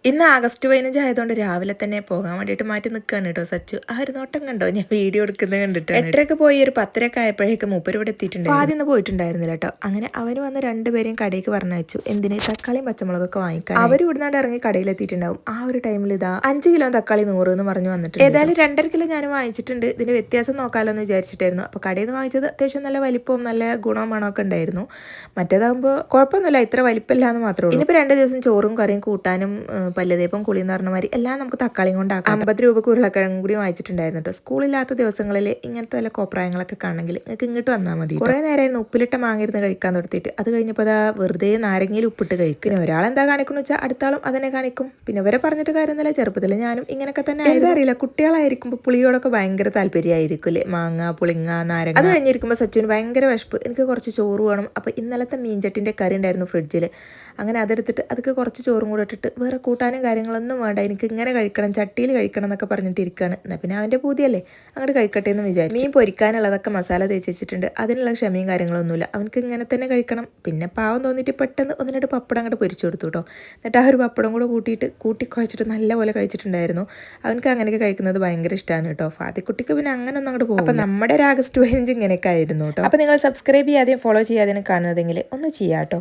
ഇന്ന് ആഗസ്റ്റ് 15 ആയതുകൊണ്ട് രാവിലെ തന്നെ പോകാൻ വേണ്ടിയിട്ട് മാറ്റി നിൽക്കുകയാണ് കേട്ടോ സച്ചു. ആ ഒരു നോട്ടം കണ്ടോ, ഞാൻ വീഡിയോ എടുക്കുന്നത് കണ്ടിട്ട് 8:30 പോയി ഒരു 10:30 ആയപ്പോഴേക്കും മൂപ്പര് ഇവിടെ എത്തിയിട്ടുണ്ട്. ആദ്യം ഒന്നും പോയിട്ടുണ്ടായിരുന്നില്ല കേട്ടോ. അങ്ങനെ അവന് വന്ന് രണ്ടുപേരെയും കടയിലേക്ക് പറഞ്ഞയച്ചു. എന്തിന്? തക്കാളിയും പച്ചമുളകൊക്കെ വാങ്ങിക്കാൻ. അവർ ഇവിടുന്നാണ്ട് ഇറങ്ങി കടയിലെത്തിയിട്ടുണ്ടാവും. ആ ഒരു ടൈമിൽ ഇതാ 5 കിലോ തക്കാളി 100 എന്ന് പറഞ്ഞു വന്നിട്ടുണ്ട്. ഏതായാലും 2.5 കിലോ ഞാൻ വാങ്ങിച്ചിട്ടുണ്ട്. ഇതിന് വ്യത്യാസം നോക്കാമല്ലോ എന്ന് വിചാരിച്ചിട്ടായിരുന്നു. അപ്പോൾ കടയിൽ നിന്ന് വാങ്ങിച്ചത് അത്യാവശ്യം നല്ല വലിപ്പവും നല്ല ഗുണവും മണമൊക്കെ ഉണ്ടായിരുന്നു. മറ്റേതാകുമ്പോൾ കുഴപ്പമൊന്നുമില്ല, ഇത്ര വലിപ്പമില്ല എന്ന് മാത്രമേ ഉള്ളൂ. ഇനിയിപ്പോൾ 2 ദിവസം ചോറും കറിയും കൂട്ടാനും പല്ലുതേപ്പം കുളി എന്ന് പറഞ്ഞ മാതിരി എല്ലാം നമുക്ക് തക്കാളിയും കൊണ്ടാക്കാം. 50 രൂപക്ക് ഉരുളക്കിഴങ്ങും കൂടി വാങ്ങിച്ചിട്ടുണ്ടായിരുന്നു കേട്ടോ. സ്കൂളില്ലാത്ത ദിവസങ്ങളിൽ ഇങ്ങനത്തെ വല്ല കോപ്രായങ്ങളൊക്കെ കാണണമെങ്കിൽ നിങ്ങൾക്ക് ഇങ്ങോട്ട് വന്നാൽ മതി. കുറേ നേരമായിരുന്നു ഉപ്പിലിട്ട മാങ്ങിരുന്ന് കഴിക്കാൻ തുടത്തിയിട്ട്. അത് കഴിഞ്ഞപ്പോൾ അതാ വെറുതെ നാരങ്ങയിൽ ഉപ്പിട്ട് കഴിക്കും. പിന്നെ ഒരാളെന്താ കാണിക്കുന്നു വെച്ചാൽ അടുത്താളും അതിനെ കാണിക്കും. പിന്നെ ഇവരെ പറഞ്ഞിട്ട് കാര്യമൊന്നുമില്ല, ചെറുപ്പത്തിൽ ഞാനും ഇങ്ങനെയൊക്കെ തന്നെ. അറിയില്ല, കുട്ടികളായിരിക്കുമ്പോൾ പുളിയോടൊക്കെ ഭയങ്കര താല്പര്യമായിരിക്കും അല്ലേ, മാങ്ങ പുളിങ്ങ നാരങ്ങ. അത് കഴിഞ്ഞിരിക്കുമ്പോൾ സച്ചുവിന് ഭയങ്കര വിശപ്പ്, എനിക്ക് കുറച്ച് ചോറ് വേണം. അപ്പോൾ ഇന്നലത്തെ മീൻചട്ടിൻ്റെ കറി ഉണ്ടായിരുന്നു ഫ്രിഡ്ജിൽ. അങ്ങനെ അതെടുത്തിട്ട് അതൊക്കെ കുറച്ച് ചോറും കൂടെ ഇട്ടിട്ട് വേറെ കൂട്ടാനും കാര്യങ്ങളൊന്നും വേണ്ട, എനിക്ക് ഇങ്ങനെ കഴിക്കണം, ചട്ടിയിൽ കഴിക്കണം എന്നൊക്കെ പറഞ്ഞിട്ടിരിക്കുകയാണ്. എന്നാൽ പിന്നെ അവൻ്റെ പൂതിയല്ലേ, അങ്ങോട്ട് കഴിക്കട്ടെ എന്ന് വിചാരിച്ചു. മീൻ പൊരിക്കാനുള്ളതൊക്കെ മസാല തേച്ച് വെച്ചിട്ടുണ്ട്. അതിനുള്ള ക്ഷമയും കാര്യങ്ങളൊന്നുമില്ല, അവനക്ക് ഇങ്ങനെ തന്നെ കഴിക്കണം. പിന്നെ പാവം തോന്നിയിട്ട് പെട്ടെന്ന് ഒന്നിട്ട് പപ്പടം അങ്ങോട്ട് പൊരിച്ചു കൊടുത്തു കേട്ടോ. എന്നിട്ട് ആ ഒരു പപ്പടം കൂടെ കൂട്ടി കുഴച്ചിട്ട് നല്ലപോലെ കഴിച്ചിട്ടുണ്ടായിരുന്നു. അവനക്ക് അങ്ങനെയൊക്കെ കഴിക്കുന്നത് ഭയങ്കര ഇഷ്ടമാണ് കേട്ടോ. ഫാത്തിക്കുട്ടിക്ക് പിന്നെ അങ്ങനെ ഒന്നും അങ്ങോട്ട് പോകും. അപ്പം നമ്മുടെ ഒരു ആഗസ്റ്റ് 15 ഇങ്ങനെയൊക്കെ ആയിരുന്നു കേട്ടോ. അപ്പോൾ നിങ്ങൾ സബ്സ്ക്രൈബ് ചെയ്യാതെയും ഫോളോ ചെയ്യാതെയും കാണുന്നതെങ്കിൽ ഒന്ന് ചെയ്യാം കേട്ടോ.